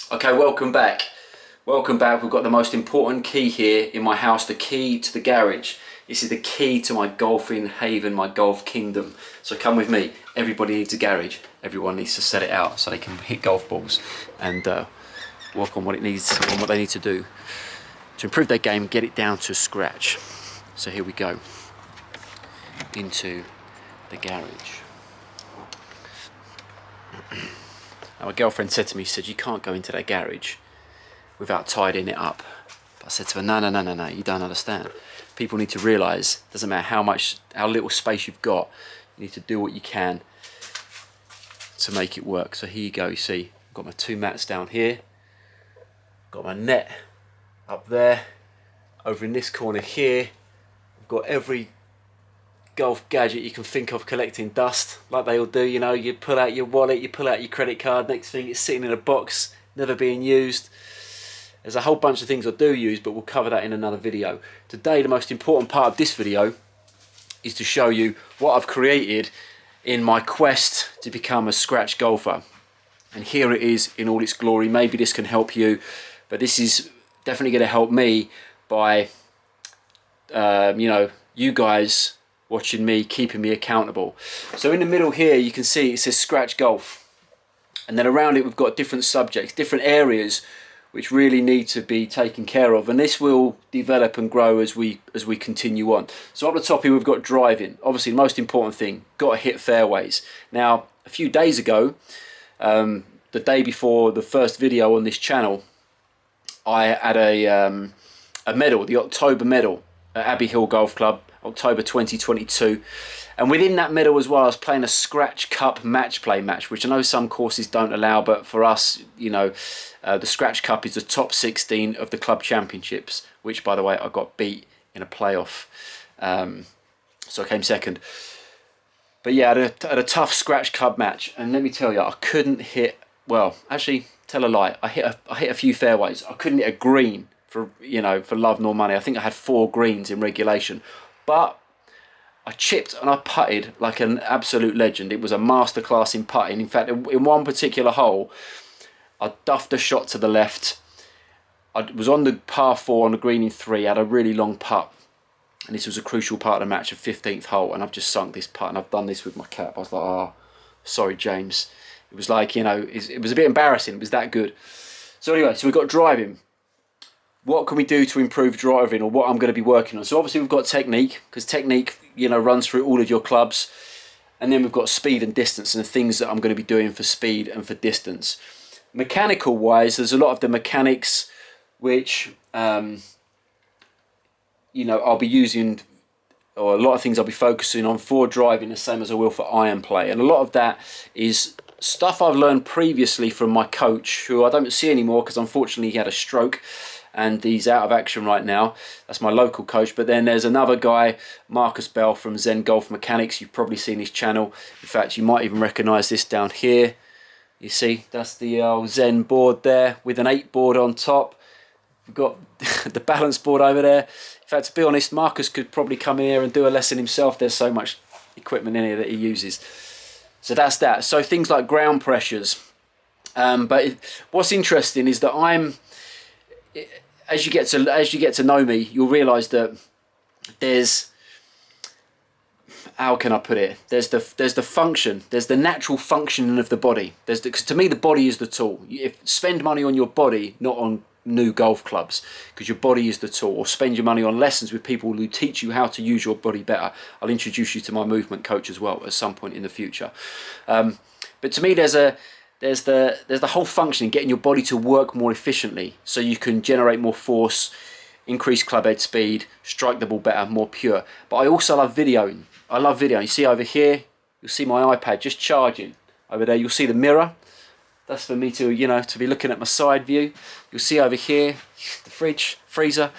Okay, welcome back. Welcome back. We've got the most important key here in my house, the key to the garage. This is the key to my golfing haven, my golf kingdom. So come with me. Everybody needs a garage. Everyone needs to set it out so they can hit golf balls and work on what they need to do to improve their game, get it down to scratch. So here we go into the garage. Now, my girlfriend said to me, she said, you can't go into that garage without tidying it up. But I said to her, no, you don't understand. People need to realise, it doesn't matter how little space you've got, you need to do what you can to make it work. So here you go, you see, I've got my two mats down here, got my net up there, over in this corner here, I've got every golf gadget you can think of collecting dust, like they all do. You know, you pull out your wallet, you pull out your credit card, next thing it's sitting in a box, never being used. There's a whole bunch of things I do use, but we'll cover that in another video. Today, the most important part of this video is to show you what I've created in my quest to become a scratch golfer. And here it is in all its glory. Maybe this can help you, but this is definitely going to help me by, you guys watching me, keeping me accountable. So in the middle here, you can see it says scratch golf. And then around it, we've got different subjects, different areas which really need to be taken care of. And this will develop and grow as we continue on. So up the top here, we've got driving. Obviously, the most important thing, got to hit fairways. Now, a few days ago, the day before the first video on this channel, I had a medal, the October medal at Abbey Hill Golf Club, October 2022, and within that medal as well, I was playing a Scratch Cup match play match, which I know some courses don't allow, but for us, you know, the Scratch Cup is the top 16 of the club championships, which, by the way, I got beat in a playoff, so I came second. But yeah, I had a tough Scratch Cup match, and let me tell you, I couldn't hit, well, actually, tell a lie, I hit a few fairways. I couldn't hit a green for love nor money. I think I had 4 greens in regulation. But I chipped and I putted like an absolute legend. It was a masterclass in putting. In fact, in one particular hole, I duffed a shot to the left. I was on the par 4 on the green in 3. I had a really long putt. And this was a crucial part of the match, a 15th hole. And I've just sunk this putt and I've done this with my cap. I was like, oh, sorry, James. It was like, it was a bit embarrassing. It was that good. So anyway, so we've got driving. What can we do to improve driving, or what I'm going to be working on? So obviously we've got technique, because technique, runs through all of your clubs. And then we've got speed and distance, and the things that I'm going to be doing for speed and for distance. Mechanical wise, there's a lot of the mechanics which, I'll be using, or a lot of things I'll be focusing on for driving, the same as I will for iron play. And a lot of that is stuff I've learned previously from my coach, who I don't see anymore because unfortunately he had a stroke and he's out of action right now. That's my local coach. But then there's another guy, Marcus Bell from Zen Golf Mechanics. You've probably seen his channel. In fact, you might even recognise this down here. You see, that's the Zen board there with an 8 board on top. We've got the balance board over there. In fact, to be honest, Marcus could probably come here and do a lesson himself. There's so much equipment in here that he uses. So that's that. So things like ground pressures. What's interesting is that as you get to know me, you'll realise that there's, how can I put it? There's the function. There's the natural functioning of the body. Because to me, the body is the tool. Spend money on your body, not on new golf clubs, because your body is the tool. Or spend your money on lessons with people who teach you how to use your body better. I'll introduce you to my movement coach as well at some point in the future. But to me, there's the whole function, getting your body to work more efficiently, so you can generate more force, increase club head speed, strike the ball better, more pure. But I also love videoing. I love video. You see over here, you'll see my iPad just charging. Over there, you'll see the mirror. That's for me to, to be looking at my side view. You'll see over here, the freezer.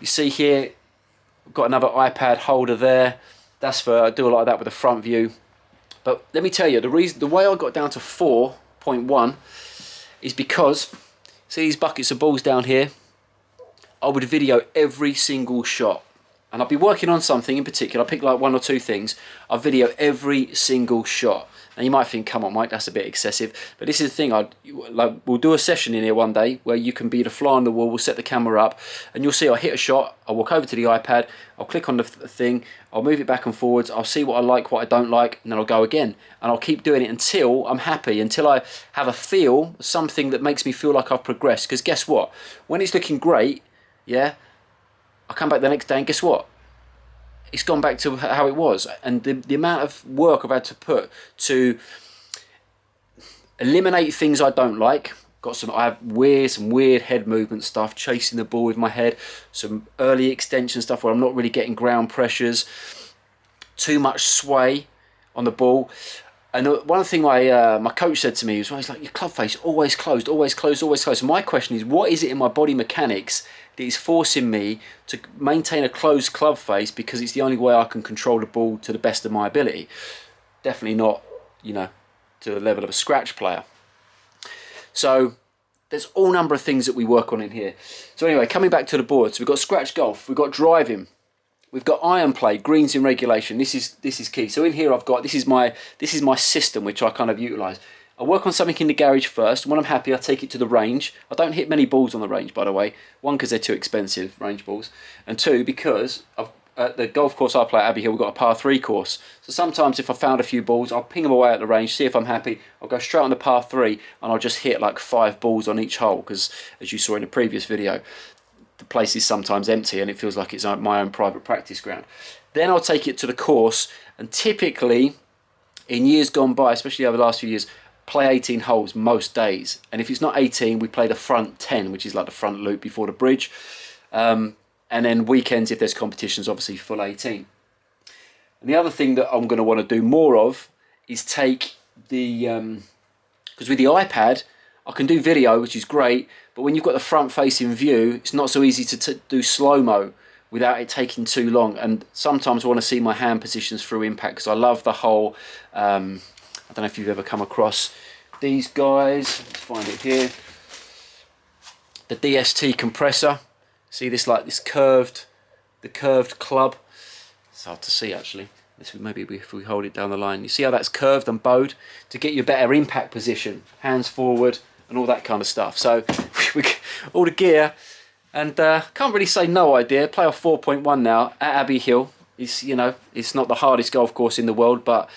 You see here, I've got another iPad holder there. That's for, I do a lot of that with the front view. But let me tell you, the way I got down to 4.1 is because, see these buckets of balls down here? I would video every single shot. And I'll be working on something in particular. I pick like 1 or 2 things. I'll video every single shot. And you might think, come on, Mike, that's a bit excessive. But this is the thing. We'll do a session in here one day where you can be the fly on the wall. We'll set the camera up, and you'll see I hit a shot. I'll walk over to the iPad. I'll click on the thing. I'll move it back and forwards. I'll see what I like, what I don't like, and then I'll go again. And I'll keep doing it until I'm happy, until I have a feel, something that makes me feel like I've progressed. Because guess what? When it's looking great, yeah, I come back the next day and guess what? It's gone back to how it was. And the amount of work I've had to put to eliminate things I don't like. I have some weird head movement stuff, chasing the ball with my head, some early extension stuff where I'm not really getting ground pressures, too much sway on the ball. And one thing my coach said to me was, well, he's like, your club face always closed, always closed, always closed. So my question is, what is it in my body mechanics that is forcing me to maintain a closed club face, because it's the only way I can control the ball to the best of my ability? Definitely not, you know, to the level of a scratch player. So there's all number of things that we work on in here. So anyway, coming back to the boards, we've got scratch golf, we've got driving, we've got iron play, greens in regulation. This is key. So in here I've got, this is my system which I kind of utilise. I work on something in the garage first, and when I'm happy I take it to the range. I don't hit many balls on the range, by the way. One, because they're too expensive, range balls, and two, because at the golf course I play at Abbey Hill, we've got a par 3 course. So sometimes if I found a few balls, I'll ping them away at the range, see if I'm happy. I'll go straight on the par 3 and I'll just hit like 5 balls on each hole, because as you saw in the previous video, the place is sometimes empty and it feels like it's my own private practice ground. Then I'll take it to the course, and typically in years gone by, especially over the last few years, play 18 holes most days. And if it's not 18, we play the front 10, which is like the front loop before the bridge. And then weekends, if there's competitions, obviously full 18. And the other thing that I'm going to want to do more of is take the, because with the iPad, I can do video, which is great, but when you've got the front facing view, it's not so easy to do slow-mo without it taking too long. And sometimes I want to see my hand positions through impact, because I love the whole, I don't know if you've ever come across these guys, let's find it here, the DST compressor. See this, like this curved club. It's hard to see actually. Maybe if we hold it down the line, you see how that's curved and bowed to get you a better impact position, hands forward and all that kind of stuff. So all the gear, and can't really say no idea. Play off 4.1 now at Abbey Hill. It's, you know, it's not the hardest golf course in the world, but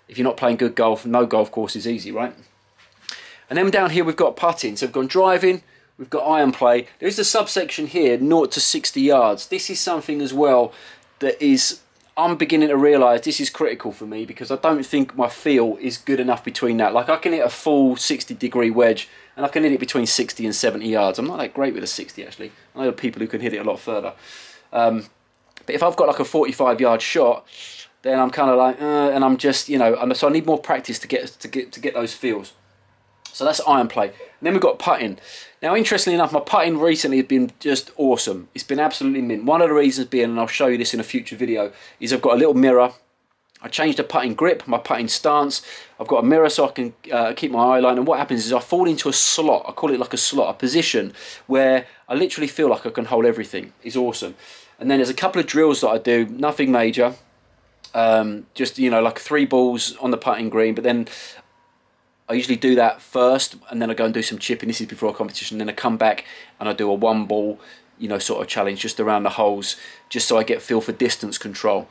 if you're not playing good golf, no golf course is easy, right? And then down here we've got putting. So we've gone driving. We've got iron play. There's a subsection here, 0 to 60 yards. This is something as well that is, I'm beginning to realise this is critical for me, because I don't think my feel is good enough between that. Like I can hit a full 60-degree wedge and I can hit it between 60 and 70 yards. I'm not that great with a 60 actually. I know people who can hit it a lot further. But if I've got like a 45-yard shot, then I'm kind of like, and I'm just, you know, so I need more practice to get those feels. So that's iron play. And then we've got putting. Now, interestingly enough, my putting recently has been just awesome. It's been absolutely mint. One of the reasons being, and I'll show you this in a future video, is I've got a little mirror. I changed the putting grip, my putting stance. I've got a mirror so I can keep my eye line. And what happens is I fall into a slot. I call it like a slot, a position where I literally feel like I can hold everything. It's awesome. And then there's a couple of drills that I do, nothing major. Just, you know, like 3 balls on the putting green, but then I usually do that first, and then I go and do some chipping. This is before a competition. Then I come back and I do a 1 ball, you know, sort of challenge just around the holes, just so I get feel for distance control.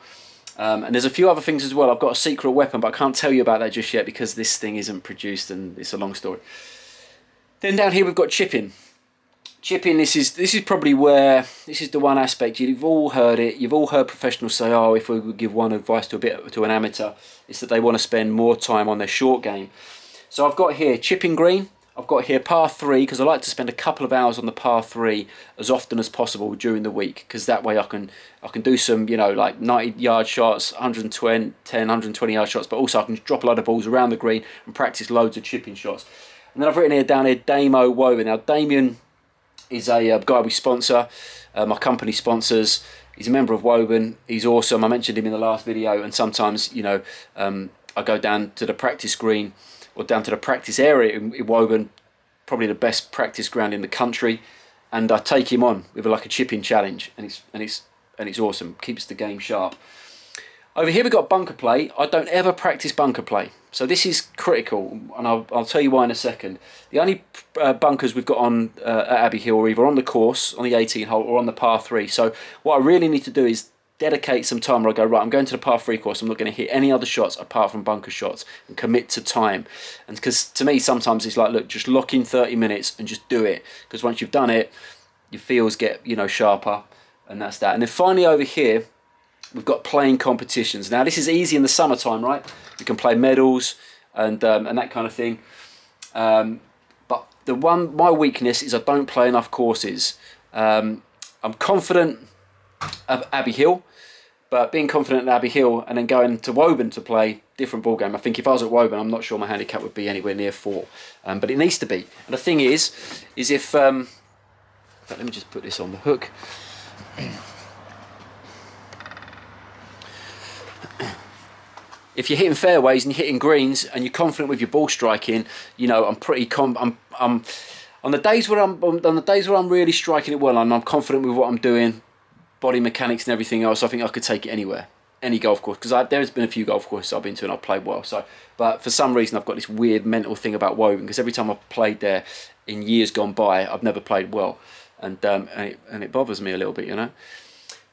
And there's a few other things as well. I've got a secret weapon, but I can't tell you about that just yet because this thing isn't produced and it's a long story. Then down here we've got chipping. Chipping, this is probably where, this is the one aspect, you've all heard it, you've all heard professionals say, oh, if we would give one advice to an amateur, it's that they want to spend more time on their short game. So I've got here chipping green, I've got here par 3, because I like to spend a couple of hours on the par 3 as often as possible during the week, because that way I can do some, you know, like 90-yard shots, 120 yard shots, but also I can drop a lot of balls around the green and practice loads of chipping shots. And then I've written here down here, Damo Woven. Now Damien is a guy we sponsor, my company sponsors. He's a member of Woven. He's awesome. I mentioned him in the last video, and sometimes, you know, I go down to the practice green or down to the practice area in Woburn, probably the best practice ground in the country, and I take him on with like a chipping challenge, and it's awesome. Keeps the game sharp. Over here we've got bunker play. I don't ever practice bunker play. So this is critical, and I'll tell you why in a second. The only bunkers we've got on at Abbey Hill are either on the course, on the 18 hole, or on the par 3. So what I really need to do is dedicate some time where I go, right, I'm going to the par 3 course, I'm not going to hit any other shots apart from bunker shots, and commit to time. And because to me sometimes it's like, look, just lock in 30 minutes and just do it, because once you've done it, your feels get, you know, sharper, and that's that. And then finally over here we've got playing competitions. Now this is easy in the summertime, right? You can play medals and that kind of thing. But my weakness is I don't play enough courses. I'm confident at Abbey Hill, but being confident at Abbey Hill and then going to Woburn to play, different ball game. I think if I was at Woburn, I'm not sure my handicap would be anywhere near 4, but it needs to be. And the thing is if let me just put this on the hook. If you're hitting fairways and you're hitting greens and you're confident with your ball striking, you know, I'm pretty I'm on the days where I'm really striking it well and I'm confident with what I'm doing, body mechanics and everything else, I think I could take it anywhere, any golf course, because there's been a few golf courses I've been to and I've played well. So, but for some reason I've got this weird mental thing about Woburn, because every time I've played there in years gone by, I've never played well, and it bothers me a little bit, you know.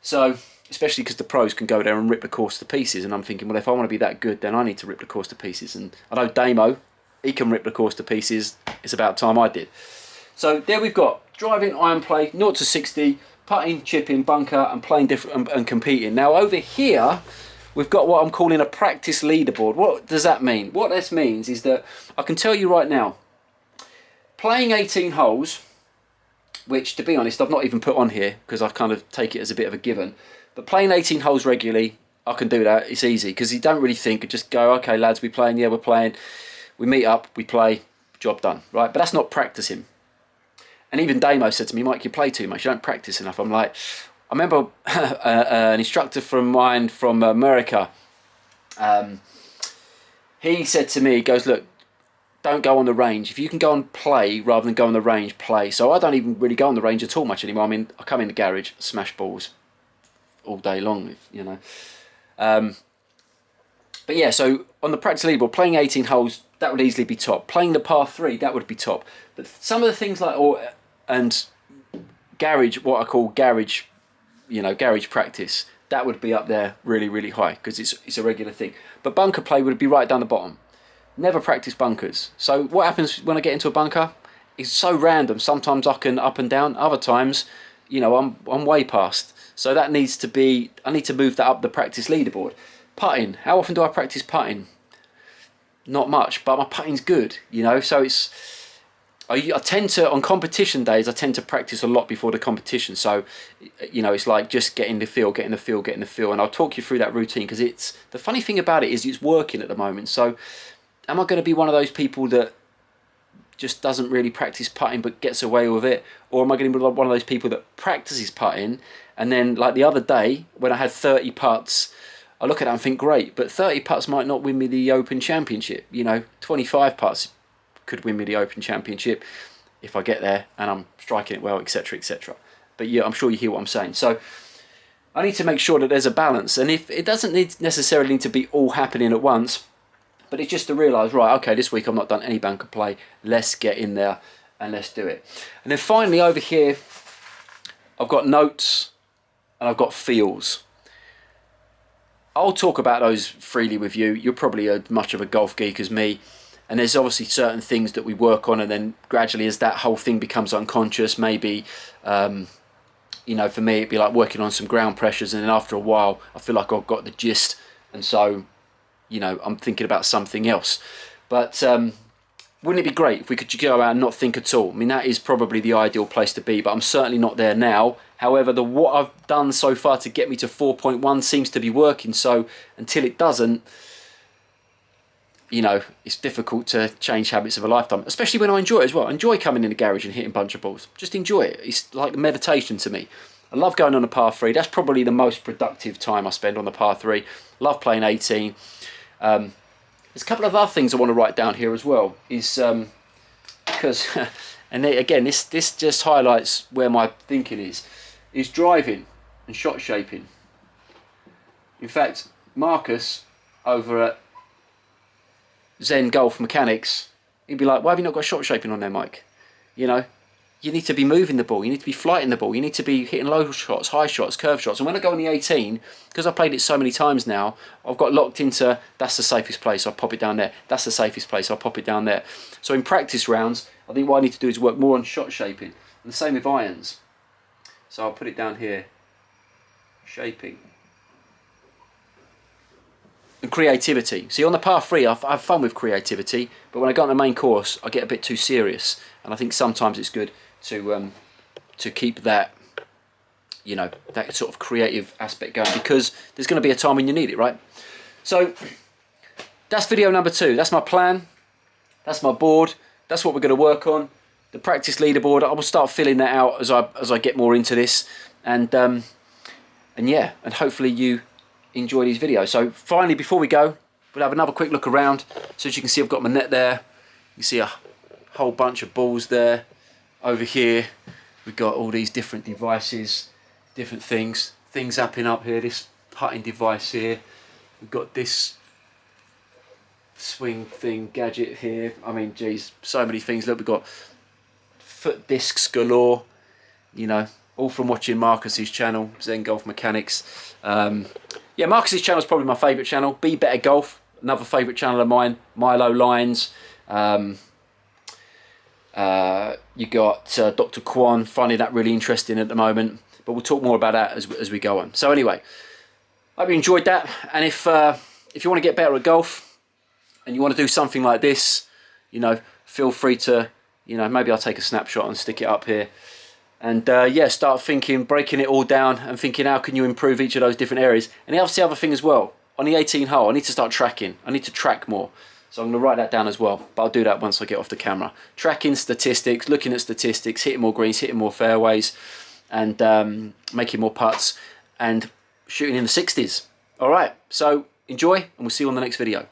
So, especially because the pros can go there and rip the course to pieces, and I'm thinking, well, if I want to be that good, then I need to rip the course to pieces. And I know Damo, he can rip the course to pieces. It's about time I did. So there we've got driving, iron play, 0 to 60, putting, chipping, bunker, and playing different and competing. Now over here, we've got what I'm calling a practice leaderboard. What does that mean? What this means is that I can tell you right now, playing 18 holes, which to be honest, I've not even put on here because I kind of take it as a bit of a given. But playing 18 holes regularly, I can do that. It's easy because you don't really think. You just go, okay, lads, we playing? Yeah, we're playing. We meet up, we play, job done, right? But that's not practicing. And even Damo said to me, Mike, you play too much. You don't practice enough. I'm like, I remember an instructor from mine from America. He said to me, he goes, look, don't go on the range. If you can go and play rather than go on the range, play. So I don't even really go on the range at all much anymore. I mean, I come in the garage, smash balls all day long, you know. But yeah, so on the practice leaderboard, playing 18 holes, that would easily be top. Playing the par 3, that would be top. But some of the things like, and garage, what I call garage, you know, garage practice, that would be up there really, really high because it's a regular thing. But bunker play would be right down the bottom. Never practice bunkers. So what happens when I get into a bunker? It's so random. Sometimes I can up and down. Other times, you know, I'm way past. So that needs to be, I need to move that up the practice leaderboard. Putting, how often do I practice putting? Not much, but my putting's good, you know. So it's, I tend to, on competition days, I tend to practice a lot before the competition. So, you know, it's like just getting the feel, getting the feel, getting the feel. And I'll talk you through that routine because it's, the funny thing about it is it's working at the moment. So am I going to be one of those people that just doesn't really practice putting but gets away with it? Or am I going to be one of those people that practices putting and then, like the other day when I had 30 putts, I look at it and think, great, but 30 putts might not win me the Open Championship. You know, 25 putts could win me the Open Championship if I get there and I'm striking it well, etc, etc. But yeah, I'm sure you hear what I'm saying. So I need to make sure that there's a balance, and if it doesn't necessarily need to be all happening at once, but it's just to realise, right, okay, this week I've not done any bunker play, let's get in there and let's do it. And then finally over here, I've got notes and I've got feels. I'll talk about those freely with you. You're probably as much of a golf geek as me. And there's obviously certain things that we work on, and then gradually as that whole thing becomes unconscious, maybe, you know, for me it'd be like working on some ground pressures, and then after a while I feel like I've got the gist, and so, you know, I'm thinking about something else. But wouldn't it be great if we could go out and not think at all? I mean, that is probably the ideal place to be, but I'm certainly not there now. However, what I've done so far to get me to 4.1 seems to be working, so until it doesn't, you know, it's difficult to change habits of a lifetime, especially when I enjoy it as well. I enjoy coming in the garage and hitting a bunch of balls. Just enjoy it. It's like meditation to me. I love going on a par 3. That's probably the most productive time I spend on the par 3. Love playing 18. There's a couple of other things I want to write down here as well. Is because, and again, this just highlights where my thinking is driving and shot shaping. In fact, Marcus over at Zen Golf Mechanics, he'd be like, why have you not got shot shaping on there, Mike? You know, you need to be moving the ball, you need to be flighting the ball, you need to be hitting low shots, high shots, curve shots. And when I go on the 18, because I've played it so many times now, I've got locked into, that's the safest place, I'll pop it down there. That's the safest place, I'll pop it down there. So in practice rounds, I think what I need to do is work more on shot shaping. And the same with irons. So I'll put it down here, shaping. And creativity. See, on the par 3, I have fun with creativity, but when I go on the main course, I get a bit too serious. And I think sometimes it's good to keep that, you know, that sort of creative aspect going, because there's going to be a time when you need it, right? So that's video number 2. That's my plan. That's my board. That's what we're going to work on. The practice leaderboard. I will start filling that out as I get more into this, and yeah, and hopefully you enjoy these videos. So finally, before we go, we'll have another quick look around. So as you can see, I've got my net there. You see a whole bunch of balls there. Over here, we've got all these different devices, different things happening up here. This putting device here. We've got this swing thing, gadget here. I mean, geez, so many things. Look, we've got foot discs galore, you know, all from watching Marcus's channel, Zen Golf Mechanics. Yeah, Marcus's channel is probably my favourite channel. Be Better Golf, another favourite channel of mine. Milo Lines. You got Dr. Kwan, finding that really interesting at the moment. But we'll talk more about that as we go on. So anyway, I hope you enjoyed that. And if you want to get better at golf and you want to do something like this, you know, feel free to, you know, maybe I'll take a snapshot and stick it up here. And yeah, start thinking, breaking it all down and thinking, how can you improve each of those different areas? And that's the other thing as well. On the 18 hole, I need to start tracking. I need to track more. So I'm going to write that down as well. But I'll do that once I get off the camera. Tracking statistics, looking at statistics, hitting more greens, hitting more fairways, and making more putts, and shooting in the 60s. All right, so enjoy, and we'll see you on the next video.